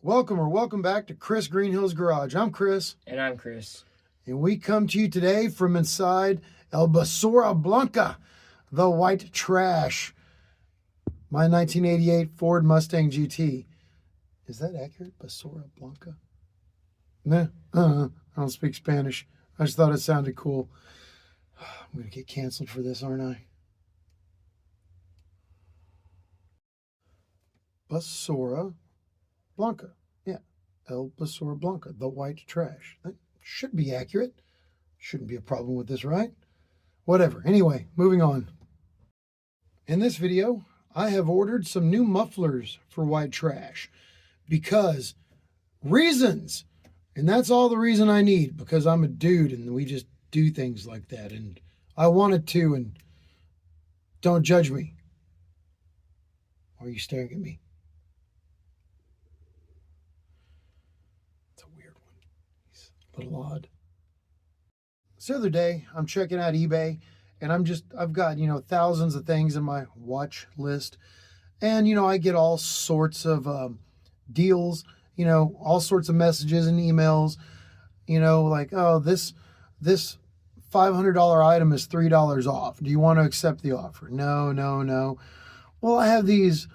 Welcome back to Kris Greenhill's Garage. I'm Kris. And I'm Kris. And we come to you today from inside El Basura Blanca, the white trash. My 1988 Ford Mustang GT. Is that accurate? Basura Blanca? Nah, I don't speak Spanish. I just thought it sounded cool. I'm going to get canceled for this, aren't I? Basura Blanca. Yeah. El Basura Blanca, the white trash. That should be accurate. Shouldn't be a problem with this, right? Whatever. Anyway, moving on. In this video, I have ordered some new mufflers for white trash because reasons. And that's all the reason I need, because I'm a dude and we just do things like that. And I wanted to, and don't judge me. Why are you staring at me? It's a weird one. He's a little odd. So the other day, I'm checking out eBay, and I've got, thousands of things in my watch list. And, I get all sorts of deals, all sorts of messages and emails, like, oh, this $500 item is $3 off. Do you want to accept the offer? No. Well, I have these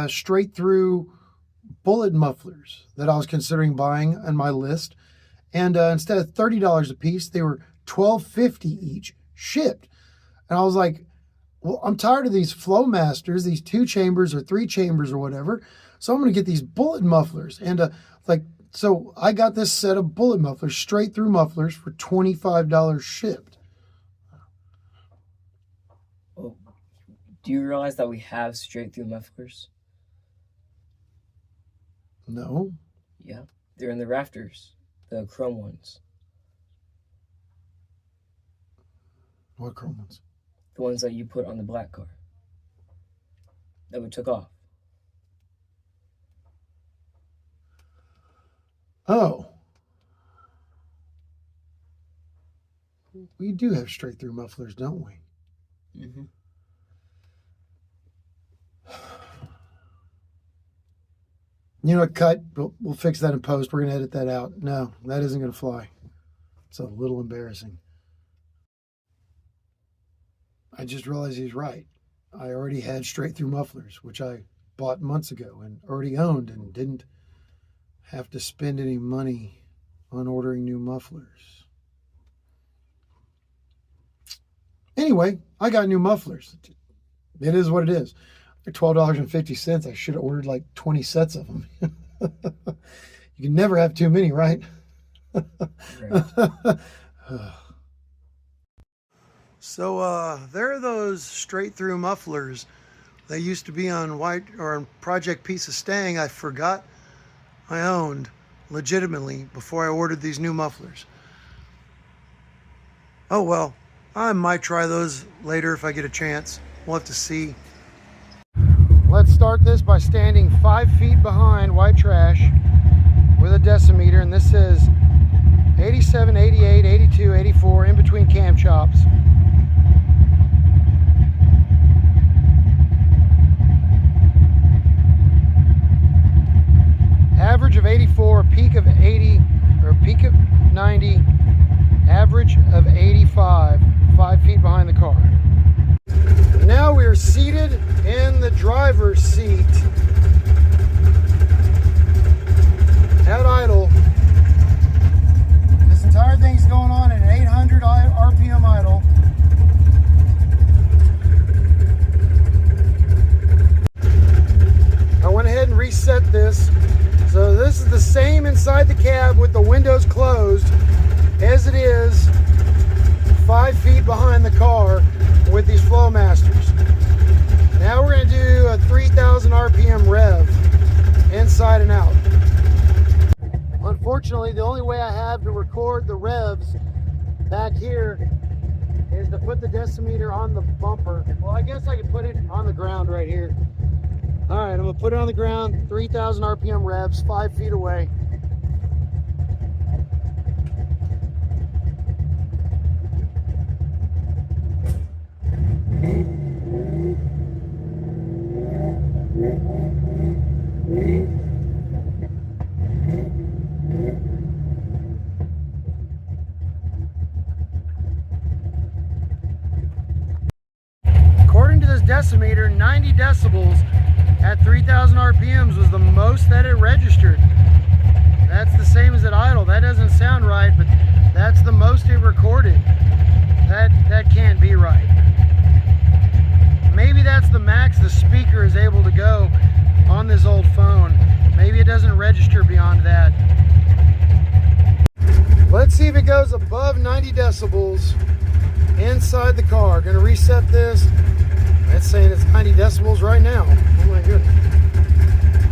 straight through bullet mufflers that I was considering buying on my list. And instead of $30 a piece, they were $12.50 each shipped. And I was like, well, I'm tired of these Flowmasters, these 2 chambers or 3 chambers or whatever. So I'm going to get these bullet mufflers. And so I got this set of bullet mufflers, straight through mufflers for $25 shipped. Oh, do you realize that we have straight through mufflers? No. Yeah, they're in the rafters, the chrome ones. What chrome ones? The ones that you put on the black car that we took off. Oh. We do have straight through mufflers, don't we? Mm-hmm. You know what, cut? We'll fix that in post. We're going to edit that out. No, that isn't going to fly. It's a little embarrassing. I just realized he's right. I already had straight through mufflers, which I bought months ago and already owned and didn't have to spend any money on ordering new mufflers. Anyway, I got new mufflers. It is what it is. They're $12.50. I should have ordered like 20 sets of them. You can never have too many, right? Right. So there are those straight through mufflers that used to be on white or on Project Piece of Stang. I forgot I owned legitimately before I ordered these new mufflers. Oh well, I might try those later if I get a chance. We'll have to see. Let's start this by standing 5 feet behind white trash with a decimeter, and this is 87, 88, 82, 84 in between cam chops. Average of 84, peak of 80, or peak of 90, average of 85, 5 feet behind the car. Now we are seated in the driver's seat at idle. This entire thing's going on at 800 RPM idle. I went ahead and reset this. So this is the same inside the cab with the windows closed as it is 5 feet behind the car with these Flowmasters. Now we're going to do a 3,000 RPM rev inside and out. Unfortunately, the only way I have to record the revs back here is to put the decimeter on the bumper. Well, I guess I could put it on the ground right here. All right, I'm gonna put it on the ground, 3,000 RPM revs, 5 feet away. decimeter, 90 decibels at 3,000 RPMs was the most that it registered. That's the same as at idle. That doesn't sound right, but that's the most it recorded. That can't be right. Maybe that's the max the speaker is able to go on this old phone. Maybe it doesn't register beyond that. Let's see if it goes above 90 decibels inside the car. Gonna reset this. It's saying it's 90 decibels right now. Oh my goodness.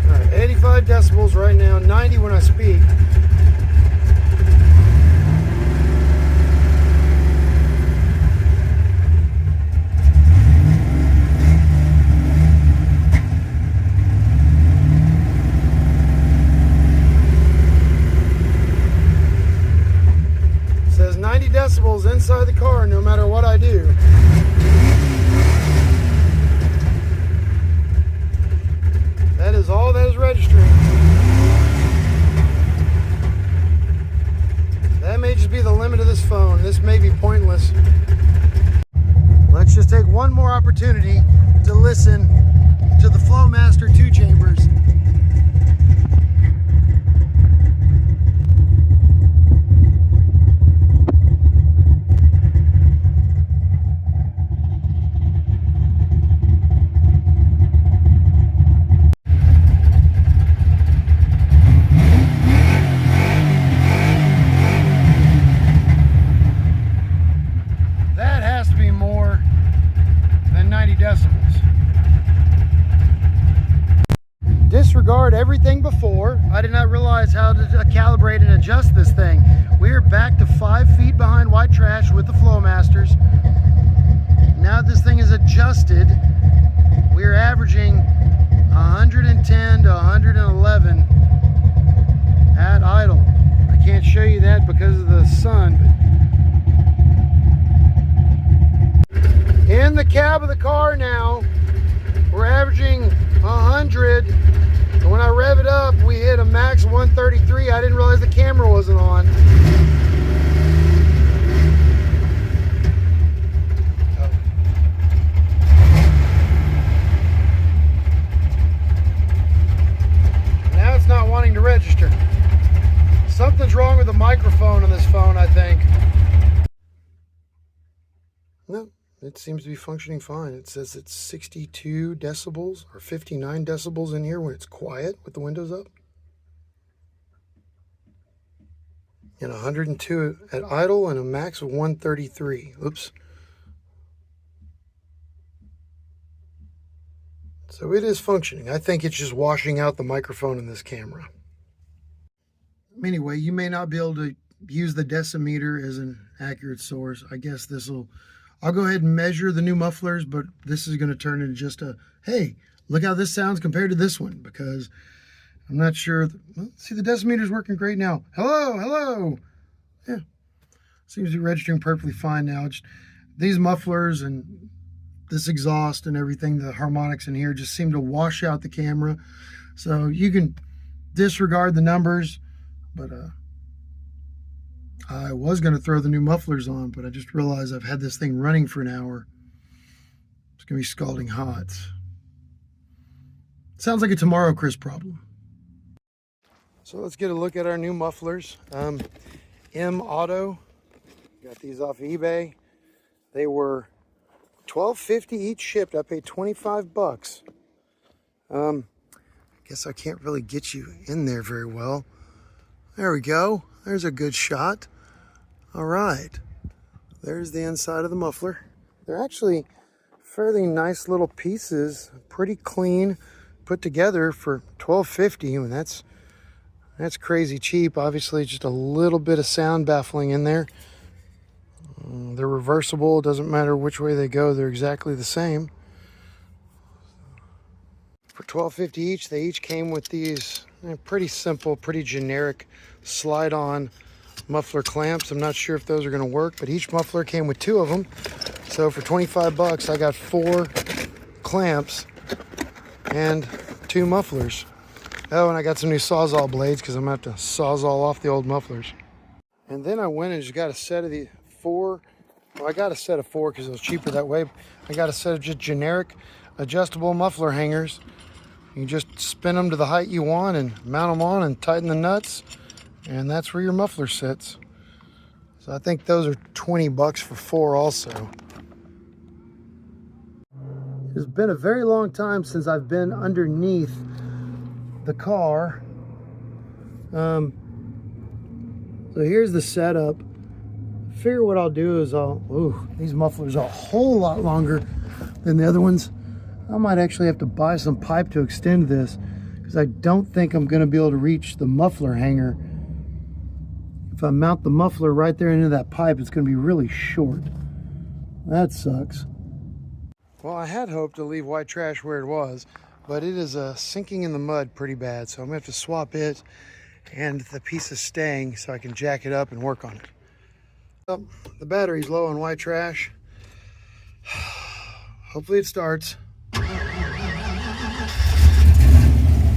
All right, 85 decibels right now, 90 when I speak. Says 90 decibels inside the car no matter what I do. That is all that is registering. That may just be the limit of this phone. This may be pointless. Let's just take one more opportunity to listen to the Flowmaster 2 chambers. Disregard everything before. I did not realize how to calibrate and adjust this thing. We are back to 5 feet behind white trash with the Flowmasters. Now that this thing is adjusted, we are averaging 110 to 111 at idle. I can't show you that because of the sun, but in the cab of the car now, we're averaging 100, and when I rev it up, we hit a max 133. I didn't realize the camera wasn't on. Now it's not wanting to register. Something's wrong with the microphone on this phone, I think. No. It seems to be functioning fine. It says it's 62 decibels or 59 decibels in here when it's quiet with the windows up. And 102 at idle and a max of 133. Oops. So it is functioning. I think it's just washing out the microphone in this camera. Anyway, you may not be able to use the decimeter as an accurate source. I guess I'll go ahead and measure the new mufflers, but this is going to turn into just a, hey, look how this sounds compared to this one, because I'm not sure. Well, see, the decimeter's working great now. Hello, hello. Yeah, seems to be registering perfectly fine now. These mufflers and this exhaust and everything, the harmonics in here just seem to wash out the camera. So you can disregard the numbers, but I was going to throw the new mufflers on, but I just realized I've had this thing running for an hour. It's going to be scalding hot. Sounds like a tomorrow Kris problem. So let's get a look at our new mufflers. M Auto. Got these off eBay. They were $12.50 each shipped. I paid 25 bucks. Guess I can't really get you in there very well. There we go. There's a good shot. All right, there's the inside of the muffler. They're actually fairly nice little pieces, pretty clean, put together for $12.50. I mean, that's crazy cheap. Obviously, just a little bit of sound baffling in there. They're reversible. It doesn't matter which way they go. They're exactly the same. For $12.50 each, they each came with these pretty simple, pretty generic slide-on muffler clamps. I'm not sure if those are going to work, but each muffler came with 2 of them. So for 25 bucks, I got 4 clamps and 2 mufflers. Oh, and I got some new Sawzall blades because I'm going to have to Sawzall off the old mufflers. And then I went and just got a set of the 4. Well, I got a set of 4 because it was cheaper that way. I got a set of just generic adjustable muffler hangers. You just spin them to the height you want and mount them on and tighten the nuts, and that's where your muffler sits. So I think those are 20 bucks for 4 also. It's been a very long time since I've been underneath the car. So here's the setup. Figure what I'll do is these mufflers are a whole lot longer than the other ones. I might actually have to buy some pipe to extend this, because I don't think I'm going to be able to reach the muffler hanger. If I mount the muffler right there into that pipe, it's going to be really short. That sucks. Well, I had hoped to leave white trash where it was, but it is sinking in the mud pretty bad, so I'm going to have to swap it and the piece of staying so I can jack it up and work on it. Well, the battery's low on white trash. Hopefully it starts.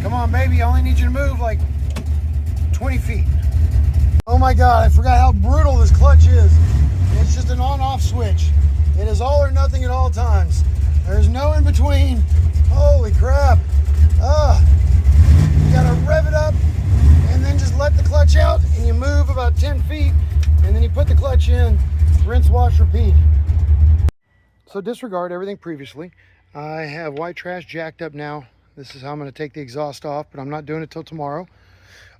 Come on, baby, I only need you to move like 20 feet. Oh my God, I forgot how brutal this clutch is. It's just an on-off switch. It is all or nothing at all times. There's no in between. Holy crap. You gotta rev it up and then just let the clutch out, and you move about 10 feet, and then you put the clutch in, rinse, wash, repeat. So disregard everything previously. I have white trash jacked up now. This is how I'm gonna take the exhaust off, but I'm not doing it till tomorrow.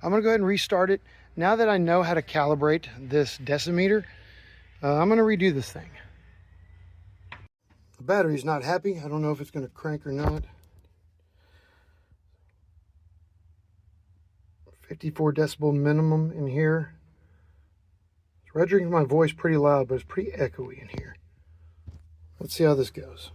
I'm gonna go ahead and restart it. Now that I know how to calibrate this decimeter, I'm gonna redo this thing. The battery's not happy. I don't know if it's gonna crank or not. 54 decibel minimum in here. It's registering my voice pretty loud, but it's pretty echoey in here. Let's see how this goes.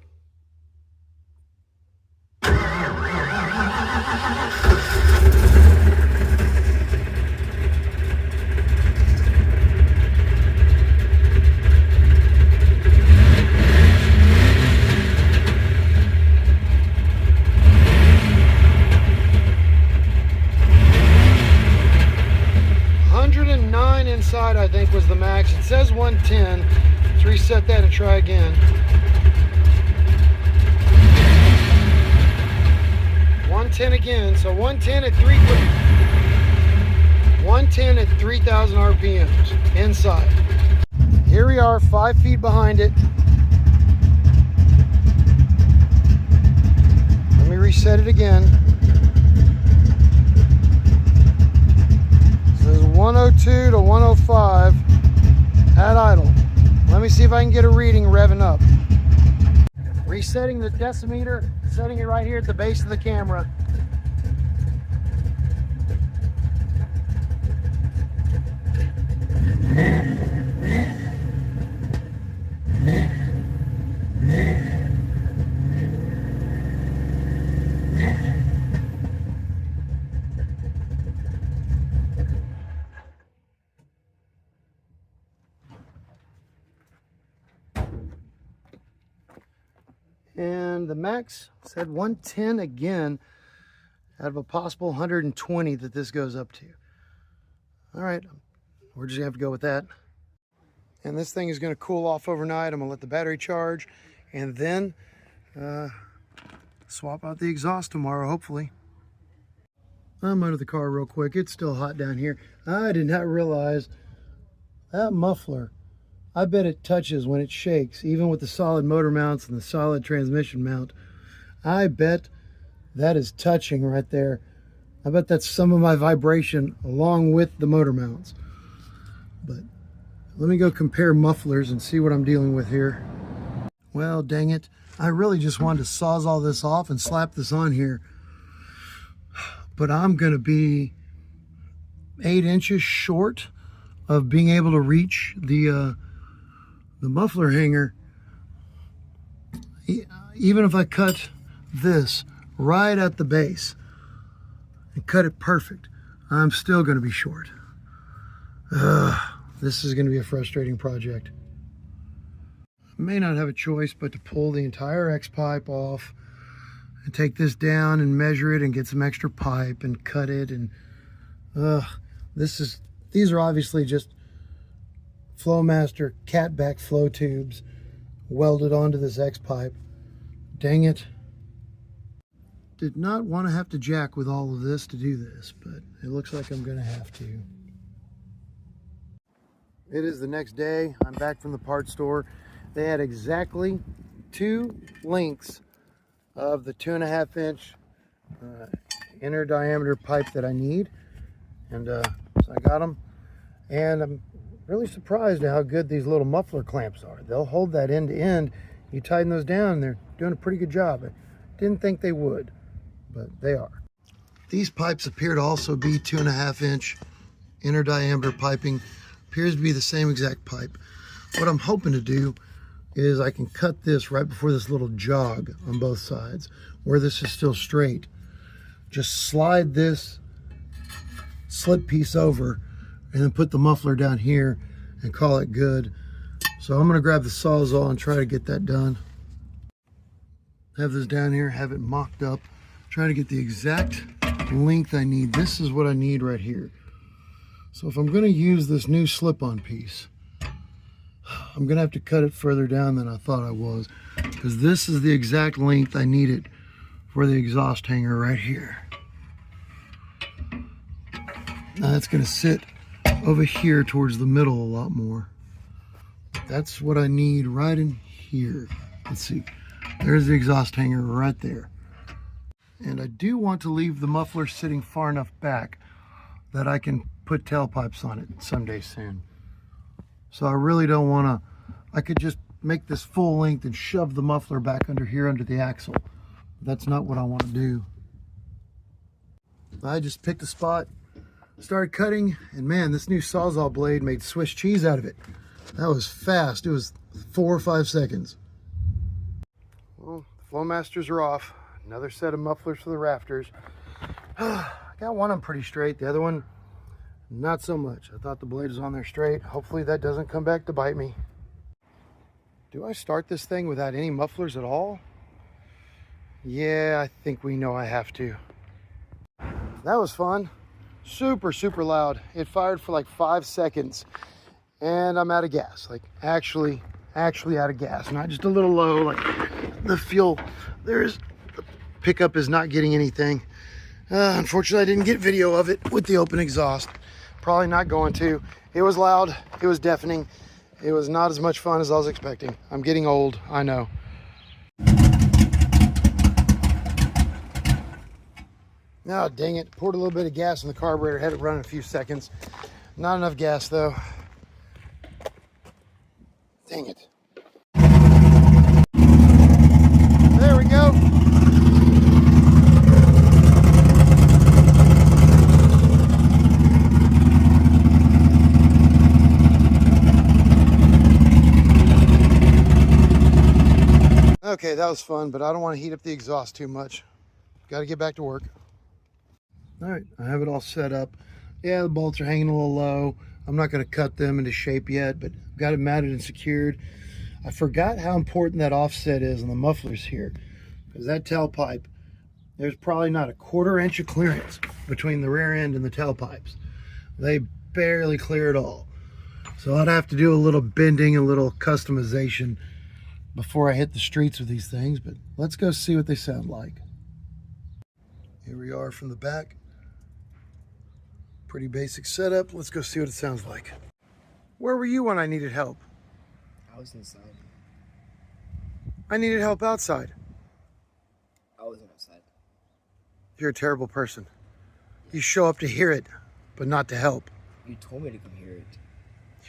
Inside, I think, was the max. It says 110. Let's reset that and try again. 110 again. So 110 at 3,000 RPMs inside. Here we are, 5 feet behind it. Let me reset it again. 102 to 105 at idle. Let me see if I can get a reading revving up. Resetting the decimeter, setting it right here at the base of the camera. And the max said 110 again out of a possible 120 that this goes up to. All right, we're just gonna have to go with that. And this thing is gonna cool off overnight. I'm gonna let the battery charge and then swap out the exhaust tomorrow, hopefully. I'm under the car real quick. It's still hot down here. I did not realize that muffler, I bet it touches when it shakes, even with the solid motor mounts and the solid transmission mount. I bet that is touching right there. I bet that's some of my vibration along with the motor mounts. But let me go compare mufflers and see what I'm dealing with here. Well, dang it. I really just wanted to sawzall this off and slap this on here. But I'm going to be 8 inches short of being able to reach the muffler hanger. Even if I cut this right at the base and cut it perfect, I'm still going to be short. This is going to be a frustrating project. I may not have a choice but to pull the entire X pipe off and take this down and measure it and get some extra pipe and cut it. And these are obviously just Flowmaster catback flow tubes welded onto this X pipe. Dang it. did not want to have to jack with all of this to do this, but it looks like I'm going to have to. It is the next day. I'm back from the parts store. They had exactly 2 lengths of the 2.5 inch inner diameter pipe that I need. And so I got them. And I'm really surprised at how good these little muffler clamps are. They'll hold that end to end. You tighten those down, they're doing a pretty good job. I didn't think they would, but they are. These pipes appear to also be 2.5 inch inner diameter piping. Appears to be the same exact pipe. What I'm hoping to do is I can cut this right before this little jog on both sides, where this is still straight. Just slide this slip piece over and then put the muffler down here and call it good. So I'm gonna grab the Sawzall and try to get that done. Have this down here, have it mocked up, trying to get the exact length I need. This is what I need right here. So if I'm going to use this new slip-on piece, I'm going to have to cut it further down than I thought I was, because this is the exact length I needed for the exhaust hanger right here. Now that's going to sit over here towards the middle a lot more. That's what I need right in here. Let's see. There's the exhaust hanger right there. And I do want to leave the muffler sitting far enough back that I can put tailpipes on it someday soon. So I really don't want to, I could just make this full length and shove the muffler back under here under the axle. That's not what I want to do. I just picked a spot, started cutting, and man, this new Sawzall blade made Swiss cheese out of it. That was fast. It was 4 or 5 seconds. Well, the Flowmasters are off. Another set of mufflers for the rafters. Got one of them pretty straight, the other one not so much. I thought the blade was on there straight. Hopefully that doesn't come back to bite me. Do I start this thing without any mufflers at all? Yeah, I think we know I have to. That was fun. Super, super loud. It fired for like 5 seconds and I'm out of gas. Like actually out of gas. Not just a little low, like the fuel. The pickup is not getting anything. Unfortunately, I didn't get video of it with the open exhaust. Probably not going to. It was loud. It was deafening. It was not as much fun as I was expecting. I'm getting old, I know. Oh, dang it. Poured a little bit of gas in the carburetor. Had it run in a few seconds. Not enough gas, though. Dang it. There we go. Okay, that was fun, but I don't want to heat up the exhaust too much. Got to get back to work. All right, I have it all set up. Yeah, the bolts are hanging a little low. I'm not going to cut them into shape yet, but I've got it mounted and secured. I forgot how important that offset is on the mufflers here, because that tailpipe, there's probably not a 1/4 inch of clearance between the rear end and the tailpipes. They barely clear at all. So I'd have to do a little bending, a little customization before I hit the streets with these things, but let's go see what they sound like. Here we are from the back. Pretty basic setup. Let's go see what it sounds like. Where were you when I needed help? I was inside. I needed help outside. I wasn't outside. You're a terrible person. You show up to hear it, but not to help. You told me to come hear it.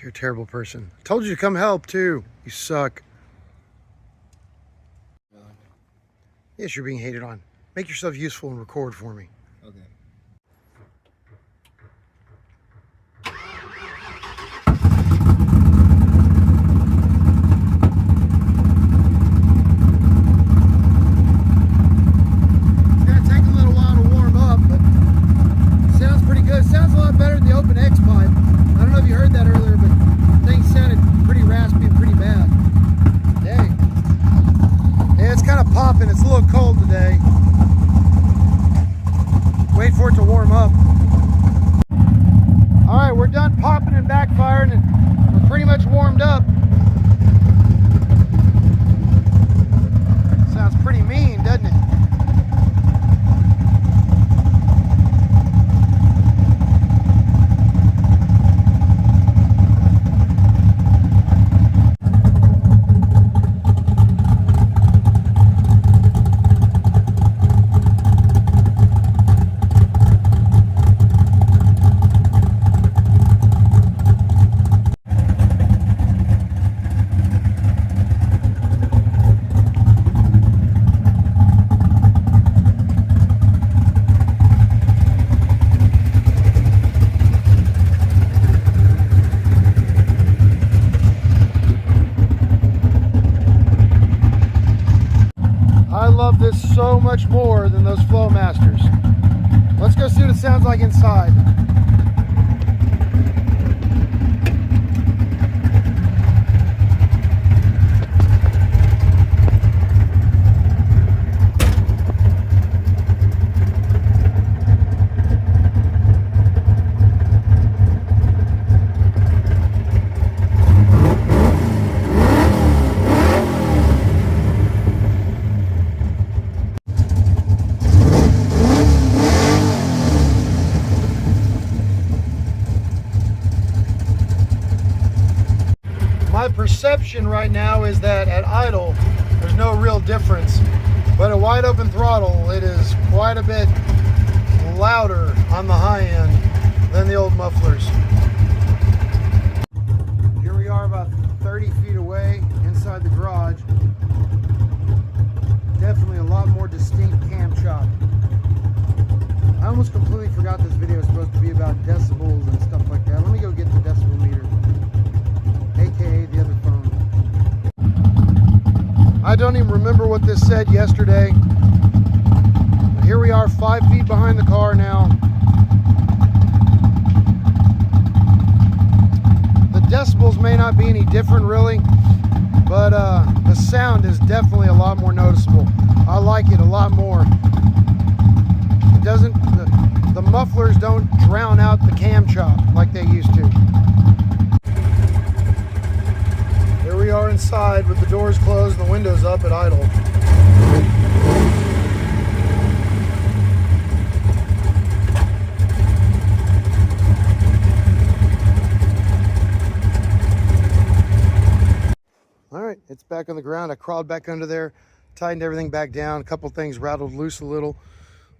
You're a terrible person. I told you to come help too. You suck. Yes, you're being hated on. Make yourself useful and record for me. Okay. It's gonna take a little while to warm up, but it sounds pretty good. It sounds a lot better than the Open X pipe. I don't know if you heard that earlier, but things sounded pretty raspy and pretty bad. Dang. Yeah, it's kind of popping. It's a little cold today. Wait for it to warm up. All right, we're done popping and backfiring, and we're pretty much warmed up. Sounds pretty mean, doesn't it? sounds like inside. My perception right now is that at idle, there's no real difference. But at wide open throttle, it is quite a bit louder on the high end than the old mufflers. Here we are about 30 feet away inside the garage. Definitely a lot more distinct cam chop. I almost completely forgot this video is supposed to be about decibels and stuff like that. Let me go get the decibel meter, aka the other phone. I don't even remember what this said yesterday. But here we are 5 feet behind the car now. The decibels may not be any different really, but the sound is definitely a lot more noticeable. I like it a lot more. It doesn't, the mufflers don't drown out the cam chop like they used to. Here we are inside with the doors closed and the windows up at idle. All right, it's back on the ground. I crawled back under there, tightened everything back down. A couple things rattled loose a little.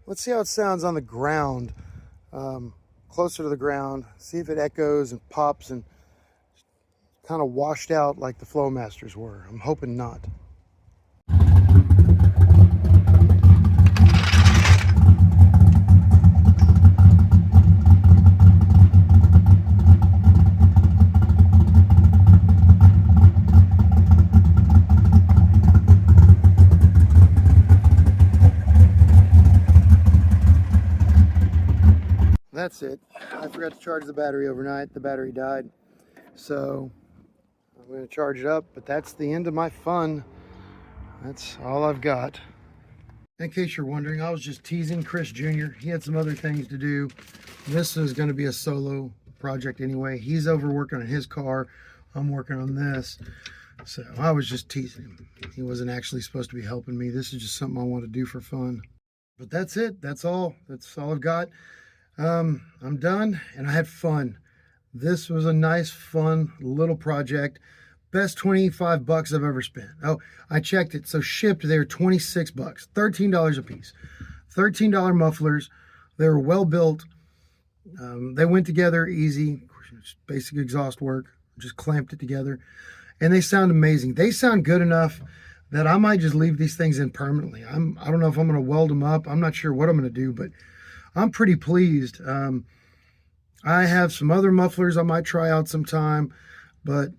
Let's see how it sounds on the ground, closer to the ground. See if it echoes and pops and kind of washed out like the Flowmasters were. I'm hoping not. That's it. I forgot to charge the battery overnight. The battery died. So I'm going to charge it up, but that's the end of my fun. That's all I've got. In case you're wondering, I was just teasing Kris Jr. He had some other things to do. This is going to be a solo project anyway. He's over working on his car. I'm working on this. So I was just teasing him. He wasn't actually supposed to be helping me. This is just something I want to do for fun. But that's it. That's all. That's all I've got. I'm done and I had fun. This was a nice, fun little project. Best 25 bucks I've ever spent. Oh, I checked it. So shipped, they were 26 bucks, $13 a piece. $13 mufflers. They were well built. They went together easy. Basic exhaust work. Just clamped it together. And they sound amazing. They sound good enough that I might just leave these things in permanently. I don't know if I'm going to weld them up. I'm not sure what I'm going to do, but I'm pretty pleased. I have some other mufflers I might try out sometime, but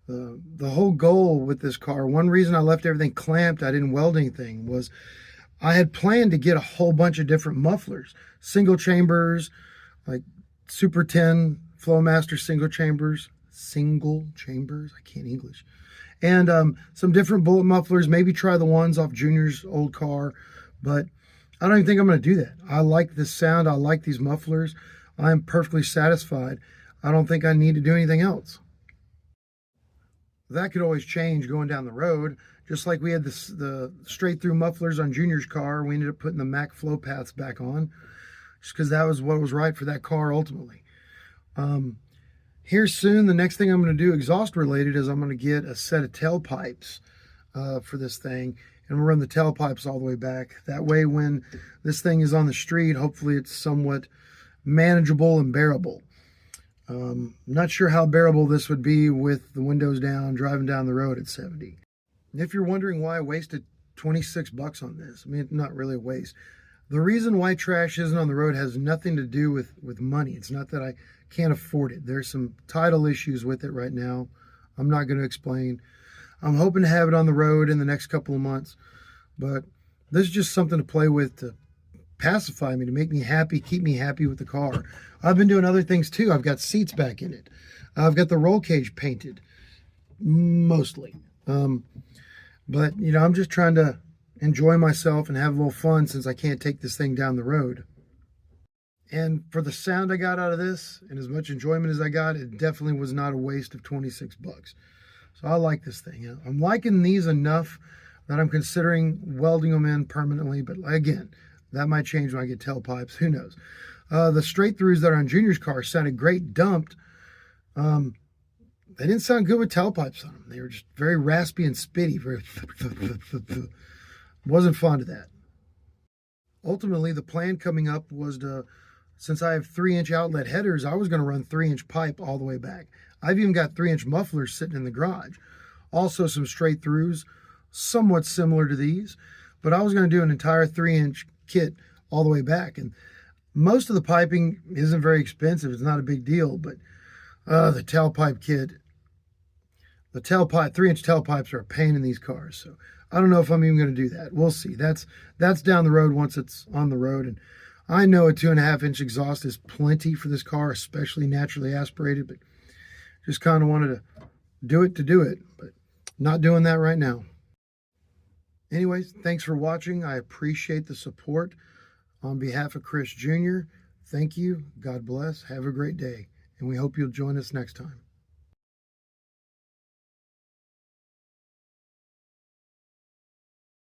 the whole goal with this car, one reason I left everything clamped, I didn't weld anything, was I had planned to get a whole bunch of different mufflers, single chambers, like Super 10 Flowmasters single chambers, I can't English, and some different bullet mufflers, maybe try the ones off Junior's old car, but I don't even think I'm going to do that. I like this sound. I like these mufflers. I am perfectly satisfied. I don't think I need to do anything else. That could always change going down the road. Just like we had the straight through mufflers on Junior's car. We ended up putting the Mac flow paths back on just because that was what was right for that car ultimately. Here soon, the next thing I'm going to do exhaust related is I'm going to get a set of tailpipes for this thing. And we'll run the tailpipes all the way back. That way when this thing is on the street, hopefully it's somewhat manageable and bearable. Not sure how bearable this would be with the windows down, driving down the road at 70. And if you're wondering why I wasted 26 bucks on this, I mean, not really a waste. The reason white trash isn't on the road has nothing to do with money. It's not that I can't afford it. There's some title issues with it right now. I'm not going to explain. I'm hoping to have it on the road in the next couple of months, but this is just something to play with to pacify me, to make me happy, keep me happy with the car. I've been doing other things too. I've got seats back in it. I've got the roll cage painted, mostly. But, you know, I'm just trying to enjoy myself and have a little fun since I can't take this thing down the road. And for the sound I got out of this and as much enjoyment as I got, it definitely was not a waste of 26 bucks. So I like this thing. I'm liking these enough that I'm considering welding them in permanently. But again, that might change when I get tailpipes. Who knows? The straight throughs that are on Junior's car sounded great dumped. They didn't sound good with tailpipes on them. They were just very raspy and spitty. Very wasn't fond of that. Ultimately, the plan coming up was to, since I have 3-inch outlet headers, I was going to run 3-inch pipe all the way back. I've even got 3-inch mufflers sitting in the garage. Also some straight throughs, somewhat similar to these, but I was going to do an entire 3-inch kit all the way back. And most of the piping isn't very expensive. It's not a big deal, but the tailpipe kit, the 3-inch tailpipes are a pain in these cars. So I don't know if I'm even going to do that. We'll see. That's down the road once it's on the road. And I know a 2.5-inch exhaust is plenty for this car, especially naturally aspirated, but just kind of wanted to do it, but not doing that right now. Anyways, thanks for watching. I appreciate the support. On behalf of Kris Jr., thank you. God bless. Have a great day. And we hope you'll join us next time.